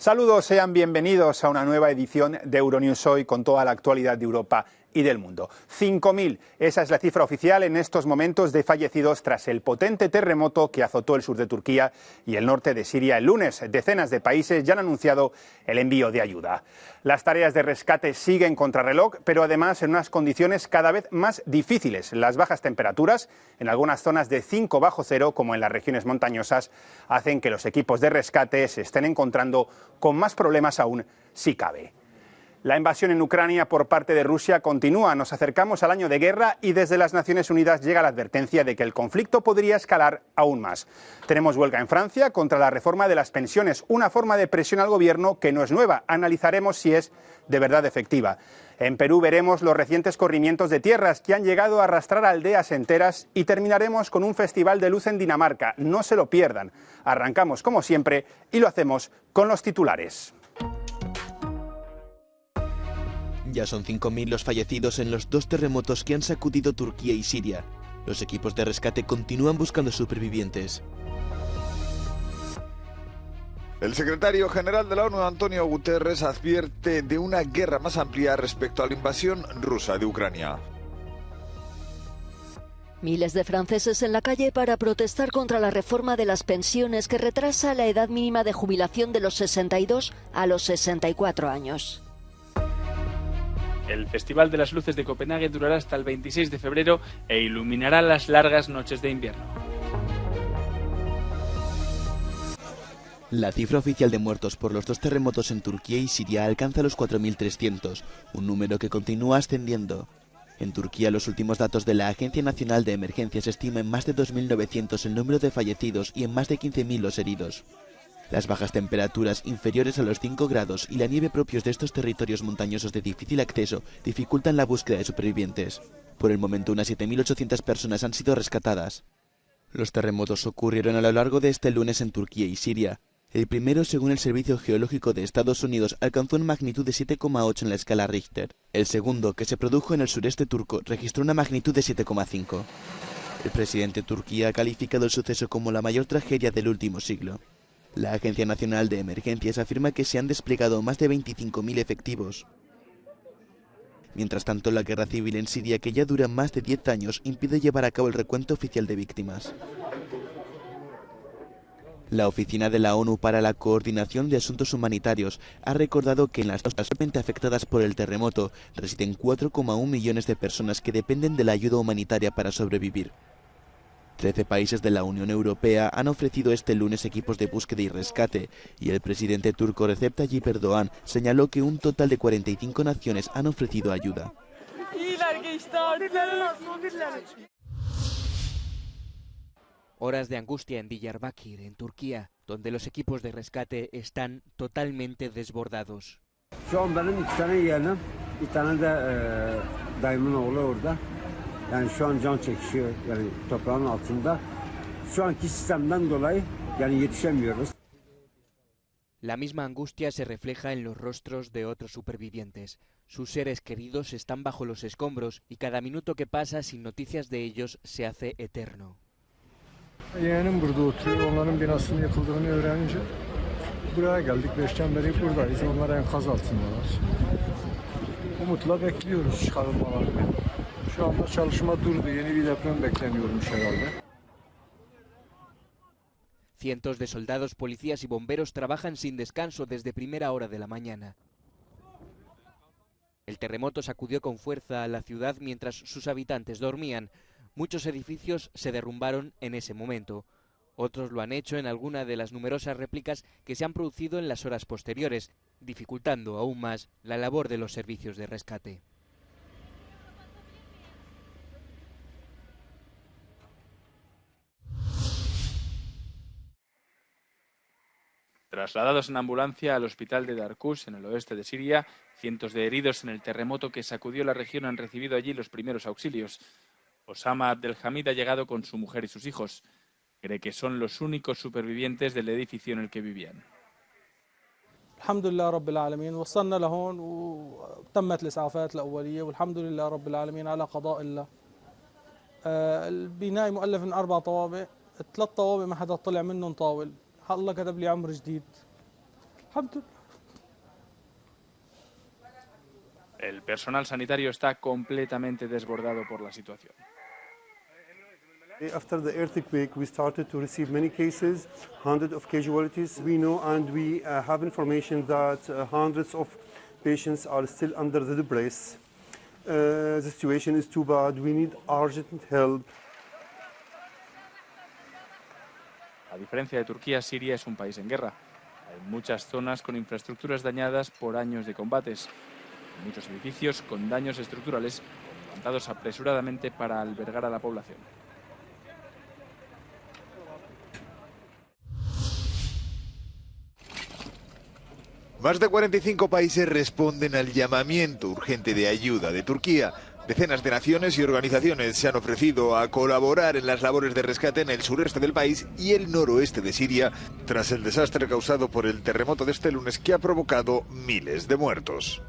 Saludos, sean bienvenidos a una nueva edición de Euronews Hoy con toda la actualidad de Europa y del mundo. 5.000, esa es la cifra oficial en estos momentos de fallecidos tras el potente terremoto que azotó el sur de Turquía y el norte de Siria el lunes. Decenas de países ya han anunciado el envío de ayuda. Las tareas de rescate siguen contrarreloj, pero además en unas condiciones cada vez más difíciles. Las bajas temperaturas, en algunas zonas de 5 bajo cero, como en las regiones montañosas, hacen que los equipos de rescate se estén encontrando con más problemas aún si cabe. La invasión en Ucrania por parte de Rusia continúa. Nos acercamos al año de guerra y desde las Naciones Unidas llega la advertencia de que el conflicto podría escalar aún más. Tenemos huelga en Francia contra la reforma de las pensiones, una forma de presión al gobierno que no es nueva. Analizaremos si es de verdad efectiva. En Perú veremos los recientes corrimientos de tierras que han llegado a arrastrar aldeas enteras y terminaremos con un festival de luz en Dinamarca. No se lo pierdan. Arrancamos como siempre y lo hacemos con los titulares. Ya son 5.000 los fallecidos en los dos terremotos que han sacudido Turquía y Siria. Los equipos de rescate continúan buscando supervivientes. El secretario general de la ONU, Antonio Guterres, advierte de una guerra más amplia respecto a la invasión rusa de Ucrania. Miles de franceses en la calle para protestar contra la reforma de las pensiones que retrasa la edad mínima de jubilación de los 62 a los 64 años. El Festival de las Luces de Copenhague durará hasta el 26 de febrero e iluminará las largas noches de invierno. La cifra oficial de muertos por los dos terremotos en Turquía y Siria alcanza los 4.300, un número que continúa ascendiendo. En Turquía, los últimos datos de la Agencia Nacional de Emergencias estiman en más de 2.900 el número de fallecidos y en más de 15.000 los heridos. Las bajas temperaturas inferiores a los 5 grados y la nieve propios de estos territorios montañosos de difícil acceso dificultan la búsqueda de supervivientes. Por el momento, unas 7.800 personas han sido rescatadas. Los terremotos ocurrieron a lo largo de este lunes en Turquía y Siria. El primero, según el Servicio Geológico de Estados Unidos, alcanzó una magnitud de 7,8 en la escala Richter. El segundo, que se produjo en el sureste turco, registró una magnitud de 7,5. El presidente de Turquía ha calificado el suceso como la mayor tragedia del último siglo. La Agencia Nacional de Emergencias afirma que se han desplegado más de 25.000 efectivos. Mientras tanto, la guerra civil en Siria, que ya dura más de 10 años, impide llevar a cabo el recuento oficial de víctimas. La Oficina de la ONU para la Coordinación de Asuntos Humanitarios ha recordado que en las zonas realmente afectadas por el terremoto residen 4,1 millones de personas que dependen de la ayuda humanitaria para sobrevivir. 13 países de la Unión Europea han ofrecido este lunes equipos de búsqueda y rescate, y el presidente turco Recep Tayyip Erdoğan señaló que un total de 45 naciones han ofrecido ayuda. Horas de angustia en Diyarbakir, en Turquía, donde los equipos de rescate están totalmente desbordados. Yani şu an can çekişiyor, yani toprağın altında. Şu anki sistemden dolayı yani yetişemiyoruz. La misma angustia se refleja en los rostros de otros supervivientes. Sus seres queridos están bajo los escombros y cada minuto que pasa sin noticias de ellos se hace eterno. Yeğenim burada oturuyor, onların binasının yıkıldığını öğrenince buraya geldik. 5'ten beri buradayız, onlar enkaz altındalar. Umutla bekliyoruz çıkarılmalarını. Şu anda çalışma durdu, yeni bir deprem bekleniyormuş herhalde. Cientos de soldados, policías y bomberos trabajan sin descanso desde primera hora de la mañana. El terremoto sacudió con fuerza a la ciudad mientras sus habitantes dormían. Muchos edificios se derrumbaron en ese momento. Otros lo han hecho en alguna de las numerosas réplicas que se han producido en las horas posteriores, dificultando aún más la labor de los servicios de rescate. Trasladados en ambulancia al hospital de Darkush, en el oeste de Siria, cientos de heridos en el terremoto que sacudió la región han recibido allí los primeros auxilios. Osama Abdelhamid ha llegado con su mujer y sus hijos. Cree que son los únicos supervivientes del edificio en el que vivían. الحمد لله رب العالمين وصلنا لهون وتمت الإسعافات الأولية والحمد لله رب العالمين على قضاء الله. البناء مؤلف من 4 طوابق، 3 طوابق ما حدا طلع منهم طاول. الله كتب لي عمر جديد. الحمد لله. El personal sanitario está completamente desbordado por la situación. After the earthquake, we started to receive many cases, hundreds of casualties. We know and we have information that hundreds of patients are still under the debris. The situation is too bad. We need urgent help. A diferencia de Turquía, Siria es un país en guerra. Hay muchas zonas con infraestructuras dañadas por años de combates. Muchos edificios con daños estructurales levantados apresuradamente para albergar a la población. Más de 45 países responden al llamamiento urgente de ayuda de Turquía. Decenas de naciones y organizaciones se han ofrecido a colaborar en las labores de rescate en el sureste del país y el noroeste de Siria, tras el desastre causado por el terremoto de este lunes que ha provocado miles de muertos.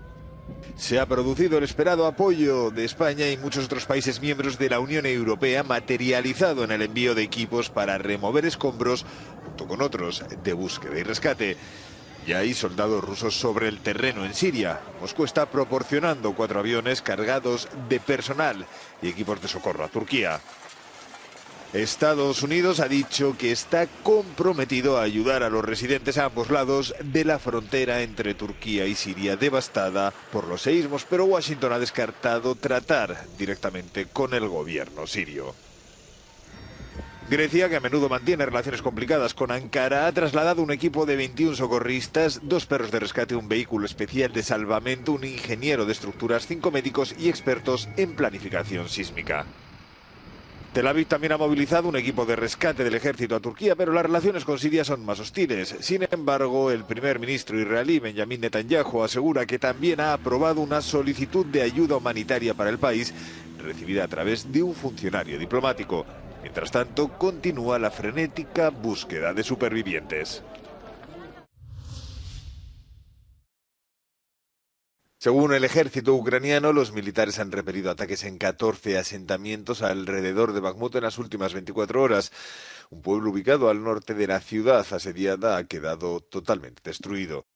Se ha producido el esperado apoyo de España y muchos otros países miembros de la Unión Europea, materializado en el envío de equipos para remover escombros, junto con otros de búsqueda y rescate. Ya hay soldados rusos sobre el terreno en Siria. Moscú está proporcionando 4 aviones cargados de personal y equipos de socorro a Turquía. Estados Unidos ha dicho que está comprometido a ayudar a los residentes a ambos lados de la frontera entre Turquía y Siria, devastada por los seísmos, pero Washington ha descartado tratar directamente con el gobierno sirio. Grecia, que a menudo mantiene relaciones complicadas con Ankara, ha trasladado un equipo de 21 socorristas, 2 perros de rescate, un vehículo especial de salvamento, un ingeniero de estructuras, 5 médicos y expertos en planificación sísmica. Tel Aviv también ha movilizado un equipo de rescate del ejército a Turquía, pero las relaciones con Siria son más hostiles. Sin embargo, el primer ministro israelí, Benjamin Netanyahu, asegura que también ha aprobado una solicitud de ayuda humanitaria para el país, recibida a través de un funcionario diplomático. Mientras tanto, continúa la frenética búsqueda de supervivientes. Según el ejército ucraniano, los militares han repelido ataques en 14 asentamientos alrededor de Bakhmut en las últimas 24 horas. Un pueblo ubicado al norte de la ciudad asediada ha quedado totalmente destruido.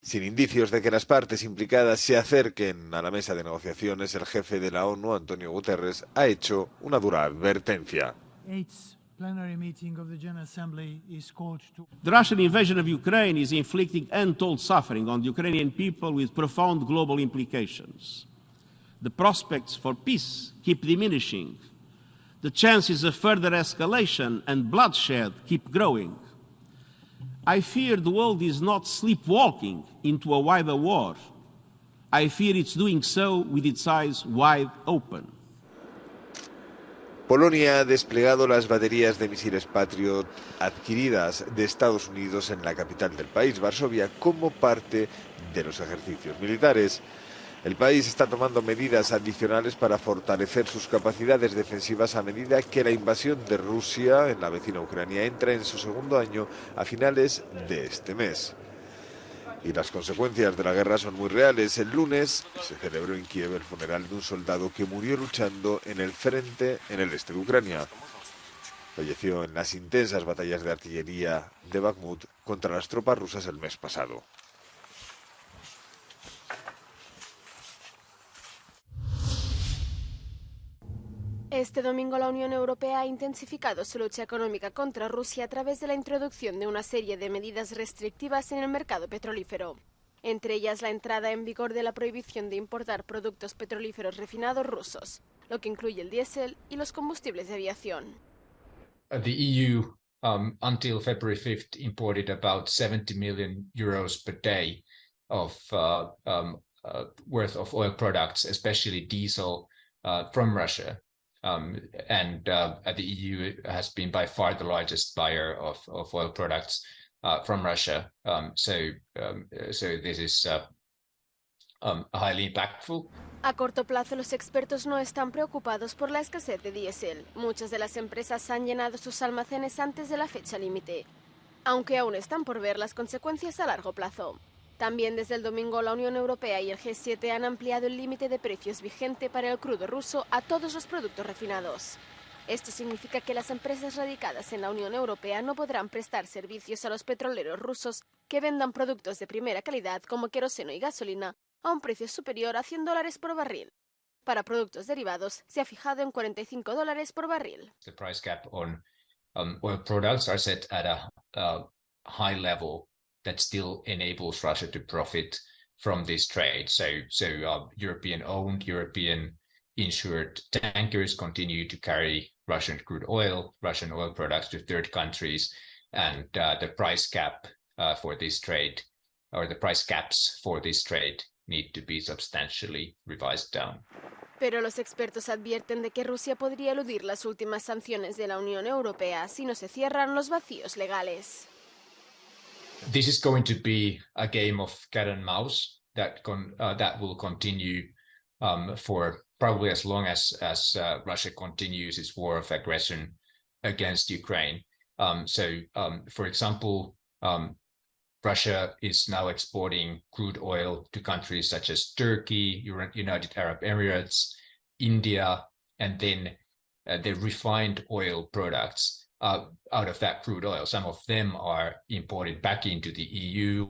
Sin indicios de que las partes implicadas se acerquen a la mesa de negociaciones, el jefe de la ONU, Antonio Guterres, ha hecho una dura advertencia. The Russian invasion of Ukraine is inflicting untold suffering on the Ukrainian people with profound global implications. The prospects for peace keep diminishing. The chances of further escalation and bloodshed keep growing. I fear the world is not sleepwalking into a wider war. I fear it's doing so with its eyes wide open. Polonia ha desplegado las baterías de misiles Patriot adquiridas de Estados Unidos en la capital del país, Varsovia, como parte de los ejercicios militares. El país está tomando medidas adicionales para fortalecer sus capacidades defensivas a medida que la invasión de Rusia en la vecina Ucrania entra en su segundo año a finales de este mes. Y las consecuencias de la guerra son muy reales. El lunes se celebró en Kiev el funeral de un soldado que murió luchando en el frente en el este de Ucrania. Falleció en las intensas batallas de artillería de Bakhmut contra las tropas rusas el mes pasado. Este domingo la Unión Europea ha intensificado su lucha económica contra Rusia a través de la introducción de una serie de medidas restrictivas en el mercado petrolífero. Entre ellas la entrada en vigor de la prohibición de importar productos petrolíferos refinados rusos, lo que incluye el diésel y los combustibles de aviación. The EU until February 5th imported about 70 million euros per day of worth of oil products, especially diesel, from Russia. The EU has been by far the largest buyer of oil products from Russia. So this is highly impactful. A corto plazo, los expertos no están preocupados por la escasez de diésel. Muchas de las empresas han llenado sus almacenes antes de la fecha límite, aunque aún están por ver las consecuencias a largo plazo. También desde el domingo la Unión Europea y el G7 han ampliado el límite de precios vigente para el crudo ruso a todos los productos refinados. Esto significa que las empresas radicadas en la Unión Europea no podrán prestar servicios a los petroleros rusos que vendan productos de primera calidad como queroseno y gasolina a un precio superior a $100 por barril. Para productos derivados se ha fijado en $45 por barril. The price cap on oil products are set at a high level that still enables Russia to profit from this trade. So European-owned, European-insured tankers continue to carry Russian crude oil, Russian oil products to third countries, and the price cap for this trade, or the price caps for this trade, need to be substantially revised down. Pero los expertos advierten de que Rusia podría eludir las últimas sanciones de la Unión Europea si no se cierran los vacíos legales. This is going to be a game of cat and mouse that will continue for probably as long as Russia continues its war of aggression against Ukraine. For example, Russia is now exporting crude oil to countries such as Turkey, United Arab Emirates, India, and then the refined oil products out of that crude oil. Some of them are imported back into the EU.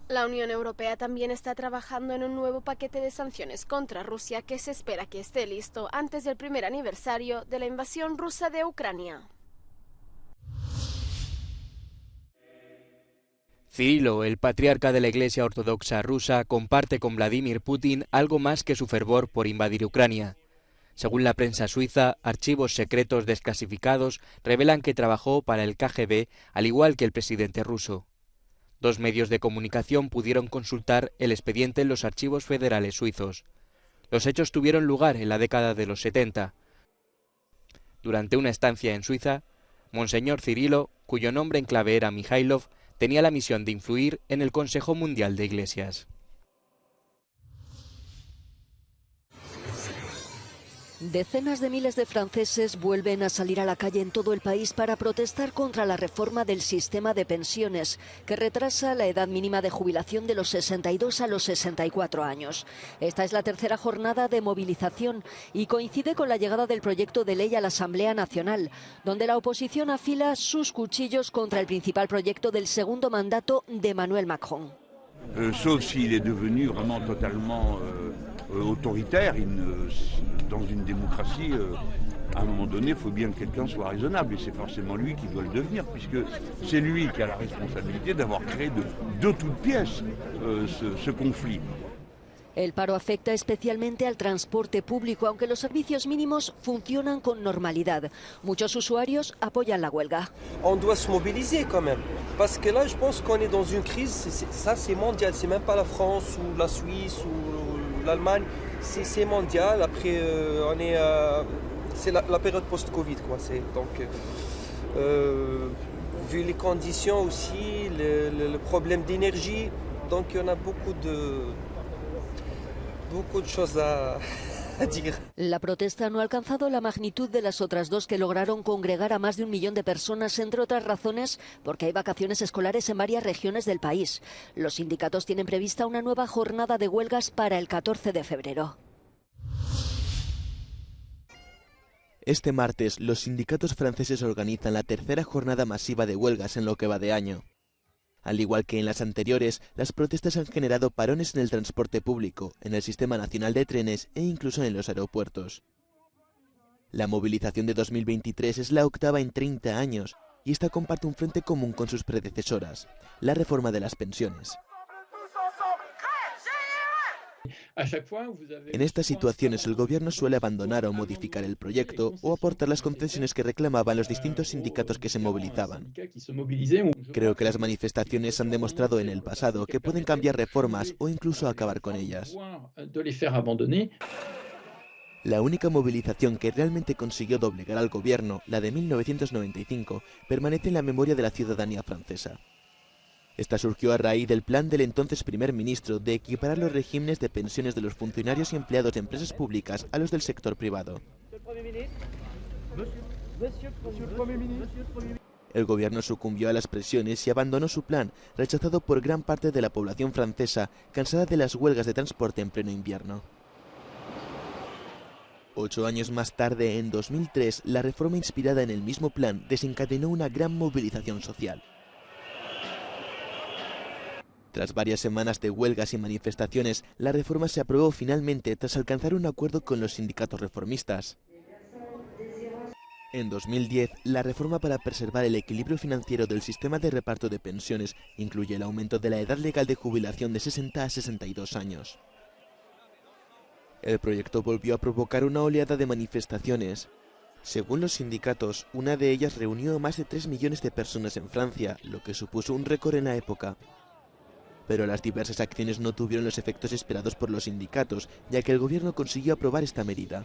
La Unión Europea también está trabajando en un nuevo paquete de sanciones contra Rusia que se espera que esté listo antes del primer aniversario de la invasión rusa de Ucrania. Cirilo, el patriarca de la Iglesia Ortodoxa rusa, comparte con Vladimir Putin algo más que su fervor por invadir Ucrania. Según la prensa suiza, archivos secretos desclasificados revelan que trabajó para el KGB, al igual que el presidente ruso. 2 medios de comunicación pudieron consultar el expediente en los archivos federales suizos. Los hechos tuvieron lugar en la década de los 70. Durante una estancia en Suiza, Monseñor Cirilo, cuyo nombre en clave era Mijailov, tenía la misión de influir en el Consejo Mundial de Iglesias. Decenas de miles de franceses vuelven a salir a la calle en todo el país para protestar contra la reforma del sistema de pensiones, que retrasa la edad mínima de jubilación de los 62 a los 64 años. Esta es la tercera jornada de movilización y coincide con la llegada del proyecto de ley a la Asamblea Nacional, donde la oposición afila sus cuchillos contra el principal proyecto del segundo mandato de Emmanuel Macron. Sauf s'il est devenu vraiment totalement autoritaire. Dans une démocratie, à un moment donné, il faut bien que quelqu'un soit raisonnable. Et c'est forcément lui qui doit le devenir, puisque c'est lui qui a la responsabilité d'avoir créé de toutes pièces ce conflit. El paro afecta especialmente al transporte público, aunque los servicios mínimos funcionan con normalidad. Muchos usuarios apoyan la huelga. On doit se mobiliser quand même, parce que là, je pense qu'on est dans une crise. Ça, c'est mondial. C'est même pas la France ou la Suisse ou l'Allemagne. C'est mondial. Après, c'est la période post-Covid, quoi. Donc, vu les conditions aussi, le problème d'énergie, donc il y en a beaucoup de choses a decir. La protesta no ha alcanzado la magnitud de las otras dos que lograron congregar a más de 1 millón de personas, entre otras razones porque hay vacaciones escolares en varias regiones del país. Los sindicatos tienen prevista una nueva jornada de huelgas para el 14 de febrero. Este martes, los sindicatos franceses organizan la tercera jornada masiva de huelgas en lo que va de año. Al igual que en las anteriores, las protestas han generado parones en el transporte público, en el Sistema Nacional de Trenes e incluso en los aeropuertos. La movilización de 2023 es la octava en 30 años y esta comparte un frente común con sus predecesoras, la reforma de las pensiones. En estas situaciones el gobierno suele abandonar o modificar el proyecto o aportar las concesiones que reclamaban los distintos sindicatos que se movilizaban. Creo que las manifestaciones han demostrado en el pasado que pueden cambiar reformas o incluso acabar con ellas. La única movilización que realmente consiguió doblegar al gobierno, la de 1995, permanece en la memoria de la ciudadanía francesa. Esta surgió a raíz del plan del entonces primer ministro de equiparar los regímenes de pensiones de los funcionarios y empleados de empresas públicas a los del sector privado. El gobierno sucumbió a las presiones y abandonó su plan, rechazado por gran parte de la población francesa, cansada de las huelgas de transporte en pleno invierno. 8 años más tarde, en 2003, la reforma inspirada en el mismo plan desencadenó una gran movilización social. Tras varias semanas de huelgas y manifestaciones, la reforma se aprobó finalmente tras alcanzar un acuerdo con los sindicatos reformistas. En 2010, la reforma para preservar el equilibrio financiero del sistema de reparto de pensiones incluye el aumento de la edad legal de jubilación de 60 a 62 años. El proyecto volvió a provocar una oleada de manifestaciones. Según los sindicatos, una de ellas reunió a más de 3 millones de personas en Francia, lo que supuso un récord en la época. Pero las diversas acciones no tuvieron los efectos esperados por los sindicatos, ya que el gobierno consiguió aprobar esta medida.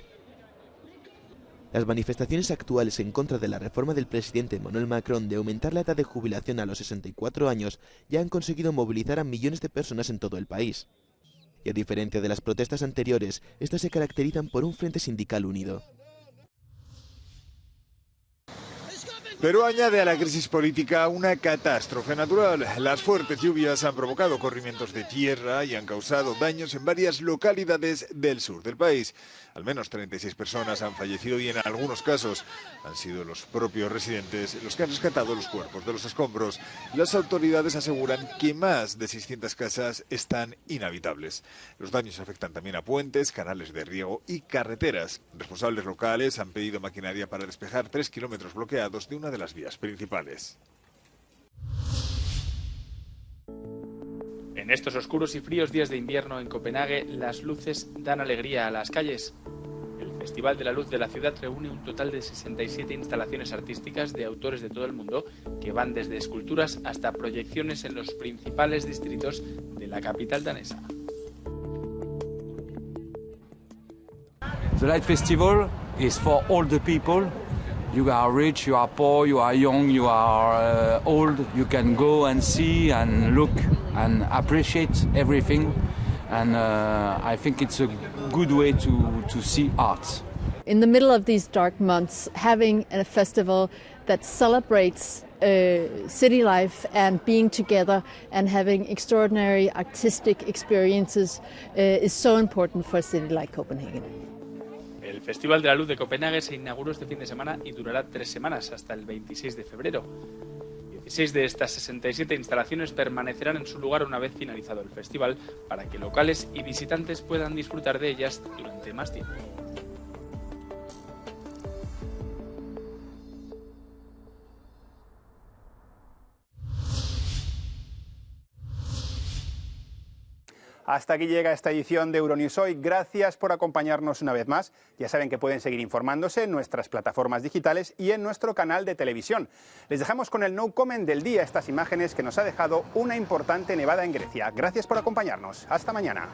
Las manifestaciones actuales en contra de la reforma del presidente Emmanuel Macron de aumentar la edad de jubilación a los 64 años ya han conseguido movilizar a millones de personas en todo el país. Y a diferencia de las protestas anteriores, estas se caracterizan por un frente sindical unido. Pero añade a la crisis política una catástrofe natural. Las fuertes lluvias han provocado corrimientos de tierra y han causado daños en varias localidades del sur del país. Al menos 36 personas han fallecido y en algunos casos han sido los propios residentes los que han rescatado los cuerpos de los escombros. Las autoridades aseguran que más de 600 casas están inhabitables. Los daños afectan también a puentes, canales de riego y carreteras. Responsables locales han pedido maquinaria para despejar 3 kilómetros bloqueados de una de las vías principales. En estos oscuros y fríos días de invierno en Copenhague, las luces dan alegría a las calles. El Festival de la Luz de la ciudad reúne un total de 67 instalaciones artísticas de autores de todo el mundo que van desde esculturas hasta proyecciones en los principales distritos de la capital danesa. The Light Festival is for all the people. You are rich, you are poor, you are young, you are old. You can go and see and look and appreciate everything. And I think it's a good way to see art. In the middle of these dark months, having a festival that celebrates city life and being together and having extraordinary artistic experiences is so important for a city like Copenhagen. El Festival de la Luz de Copenhague se inauguró este fin de semana y durará 3 semanas, hasta el 26 de febrero. 16 de estas 67 instalaciones permanecerán en su lugar una vez finalizado el festival, para que locales y visitantes puedan disfrutar de ellas durante más tiempo. Hasta aquí llega esta edición de Euronews Hoy. Gracias por acompañarnos una vez más. Ya saben que pueden seguir informándose en nuestras plataformas digitales y en nuestro canal de televisión. Les dejamos con el no comment del día, estas imágenes que nos ha dejado una importante nevada en Grecia. Gracias por acompañarnos. Hasta mañana.